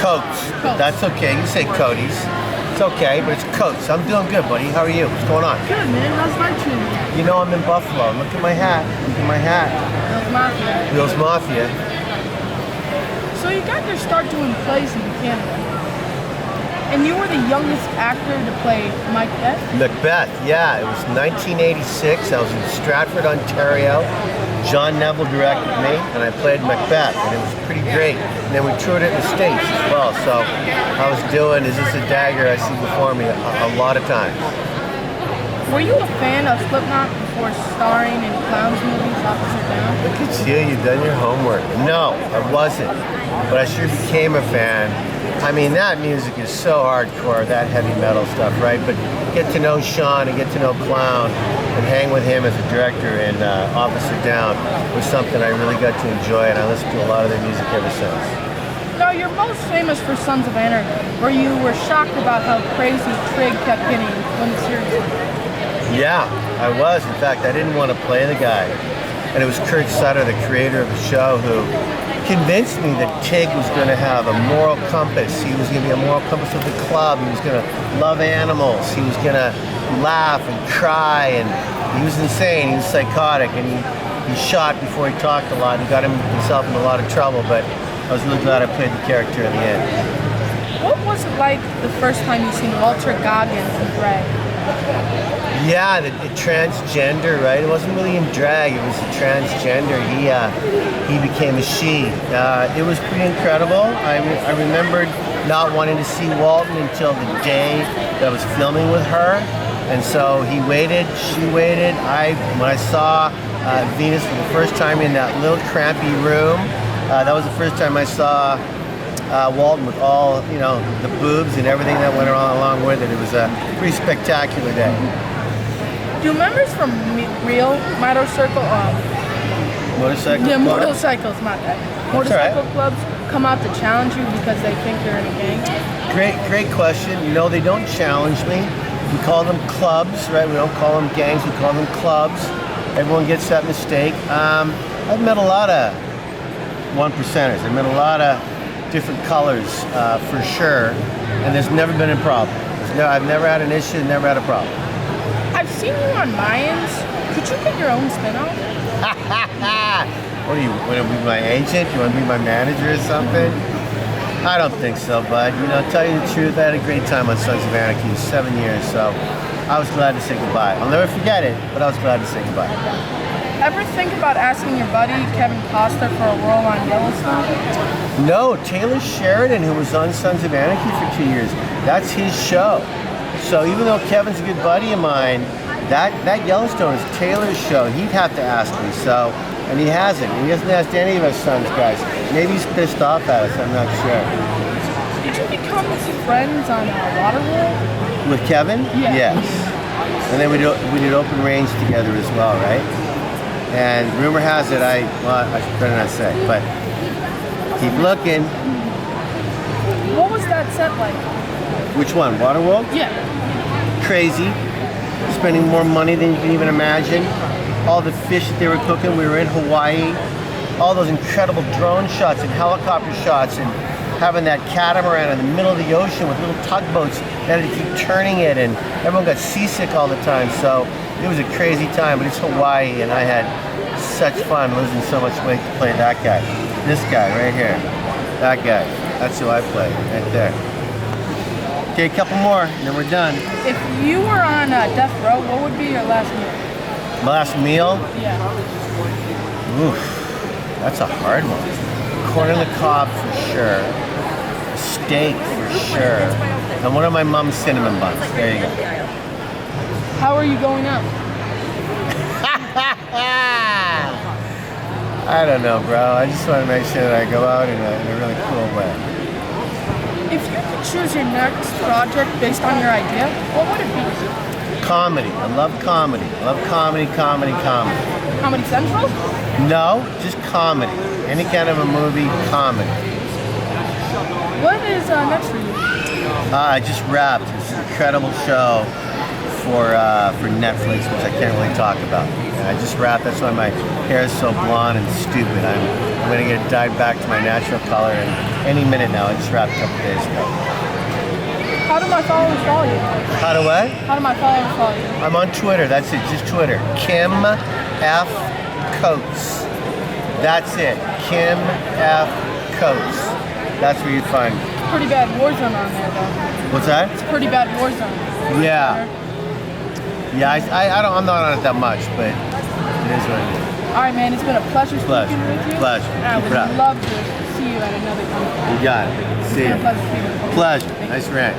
Coats. Coats. That's okay. You say Cody's. It's okay, but it's Coats. I'm doing good, buddy. How are you? What's going on? Good, man. How's life treating you? You know I'm in Buffalo. Look at my hat. Look at my hat. Bill's Mafia. Bill's Mafia. So you got your start doing plays in Canada. And you were the youngest actor to play Macbeth? Macbeth, yeah. It was 1986. I was in Stratford, Ontario. John Neville directed me, and I played Macbeth, and it was pretty great. And then we toured it in the States as well. So I was doing Is This a Dagger I See Before Me a lot of times. Were you a fan of Slipknot before starring in Clowns movies, Officer Downe? Look at you, you've done your homework. No, I wasn't, but I sure became a fan. I mean, that music is so hardcore, that heavy metal stuff, right? But get to know Sean and get to know Clown and hang with him as a director in Officer Downe was something I really got to enjoy, and I listened to a lot of their music ever since. Now, you're most famous for Sons of Anarchy, where you were shocked about how crazy Trig kept getting when the series ended. Yeah, I was. In fact, I didn't want to play the guy. And it was Kurt Sutter, the creator of the show, who convinced me that Tig was going to have a moral compass. He was going to be a moral compass of the club. He was going to love animals. He was going to laugh and cry. And he was insane. He was psychotic. And he shot before he talked a lot. He got himself in a lot of trouble. But I was really glad I played the character in the end. What was it like the first time you seen Walton Goggins in drag? Yeah, the transgender, right? It wasn't really in drag, it was a transgender. He became a she. It was pretty incredible. I remembered not wanting to see Walton until the day that I was filming with her. And so he waited, she waited. When I saw Venus for the first time in that little crampy room, that was the first time I saw Walton with all, the boobs and everything that went along with it. It was a pretty spectacular day. Do members from real motorcycle Motorcycle yeah, club? motorcycles, not that. Motorcycle clubs come out to challenge you because they think you're in a gang? Great question. They don't challenge me. We call them clubs, right? We don't call them gangs, we call them clubs. Everyone gets that mistake. I've met a lot of one percenters. I've met a lot of different colors, for sure, and there's never been a problem. I've never had an issue, never had a problem. I've seen you on Mayans. Could you get your own spin-off? What do you want to be my agent? You want to be my manager or something? I don't think so, bud. Tell you the truth, I had a great time on Sons of Anarchy, 7 years, so I was glad to say goodbye. I'll never forget it, but I was glad to say goodbye. Ever think about asking your buddy, Kevin Costner, for a role on Yellowstone? No, Taylor Sheridan, who was on Sons of Anarchy for 2 years, that's his show. So even though Kevin's a good buddy of mine, that Yellowstone is Taylor's show. He'd have to ask me, and he hasn't. He hasn't asked any of us Sons guys. Maybe he's pissed off at us, I'm not sure. Did you become friends on Waterworld? With Kevin? Yeah. Yes. And then we did Open Range together as well, right? And rumor has it, I better not say, but keep looking. What was that set like? Which one, Waterworld? Yeah. Crazy. Spending more money than you can even imagine. All the fish that they were cooking, we were in Hawaii. All those incredible drone shots and helicopter shots and having that catamaran in the middle of the ocean with little tugboats that had to keep turning it, and everyone got seasick all the time. So it was a crazy time, but it's Hawaii, and I had such fun losing so much weight to play that guy. This guy right here. That guy. That's who I played, right there. Okay, a couple more, and then we're done. If you were on death row, what would be your last meal? My last meal? Yeah. Oof, that's a hard one. Corn on the cob for sure. Steak for sure. And one of my mom's cinnamon buns. There you go. How are you going out? I don't know, bro. I just want to make sure that I go out in a really cool way. If you could choose your next project based on your idea, what would it be? Comedy. I love comedy. I love comedy. Comedy Central? No, just comedy. Any kind of a movie, comedy. What is next for you? I just wrapped this incredible show for Netflix, which I can't really talk about. I just wrapped. That's why my hair is so blonde and stupid. I'm gonna get dyed back to my natural color in any minute now. I just wrapped a couple days ago. How do my followers follow you? How do what? How do my followers follow you? I'm on Twitter. That's it. Just Twitter. Kim F. Coates. That's it. Kim F. Coates. That's where you find me. Pretty bad war zone on there, though. What's that? It's a pretty bad war zone. Yeah. Yeah, I'm not on it that much, but it is what it is. All right, man. It's been a pleasure speaking with you. Pleasure. And I Keep it up. would love to see you at another conference. You got it. See It's been a you. pleasure speaking with you. Pleasure. Thank you. Nice rant.